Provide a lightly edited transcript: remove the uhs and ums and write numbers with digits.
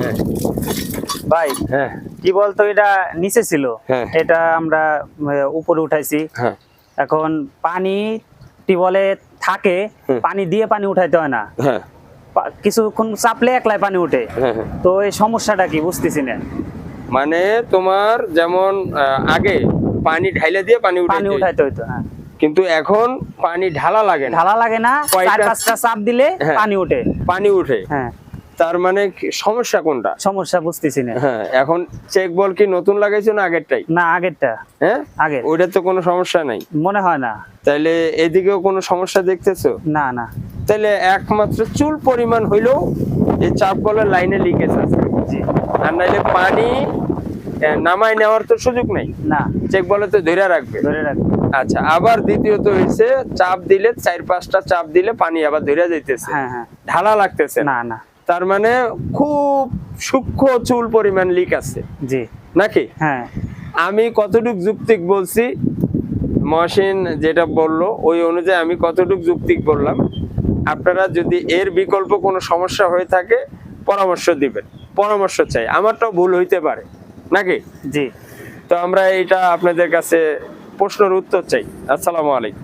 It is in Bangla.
হ্যাঁ ভাই হ্যাঁ কি বলতো, এটা নিচে ছিল, হ্যাঁ। এটা আমরা উপরে উঠাইছি। হ্যাঁ এখন পানি টিউবওয়েলে থাকে, পানি দিয়ে পানি উঠাইতে হয় না, হ্যাঁ কিছুক্ষণ চাপলে একলাই পানি উঠে। হ্যাঁ হ্যাঁ। তো এই সমস্যাটা কি বুঝতেছি না। মানে তোমার যেমন আগে পানি ঢাইলে দিয়ে পানি পানি উঠাইতে উঠাইতে হইতো, হ্যাঁ। কিন্তু এখন পানি ঢালা লাগে না, ঢালা লাগে না, কয়টা- 4-5টা চাপ দিলে হ্যাঁ। পানি উঠে। পানি উঠে। হ্যাঁ, তার মানে সমস্যা কোনটা? সমস্যা বুঝতেছি না। হ্যাঁ, এখন চেক বল কি নতুন লাগাইছো না আগেরটাই? না, আগেরটা। হ্যাঁ, আগের ওইটা তো কোনো সমস্যা নাই মনে হয় না। তাইলে এদিকেও কোনো সমস্যা দেখতেছো? না না। তাহলে একমাত্র চুল পরিমাণ হইলেও এই চাপ কলের লাইনে লিকেজ আছে, জি। আর নাইলে পানি নামাই নেওয়ার তো সুযোগ নেই, না, চেক বলে তো ধরে রাখবে। ধরে রাখবো। আচ্ছা, আবার দ্বিতীয়ত হইছে চাপ দিলে 4-5টা চাপ দিলে পানি আবার ধরে যাইতেছে, হ্যাঁ হ্যাঁ। ঢালা লাগতেছে না না। তার মানে খুব সূক্ষ্ম চুল পরিমাণ লিক আছে জি। নাকি? হ্যাঁ। আমি কতটুক যুক্তিক বলছি, মহসিন যেটা বললো ওই অনুযায়ী আমি কতটুক যুক্তিক বললাম। আপনারা যদি এর বিকল্প কোনো সমস্যা হয়ে থাকে পরামর্শ দিবেন, পরামর্শ চাই, আমারটাও ভুল হইতে পারে নাকি? জি। তো আমরা এইটা আপনাদের কাছে প্রশ্নের উত্তর চাই। আসসালামু আলাইকুম।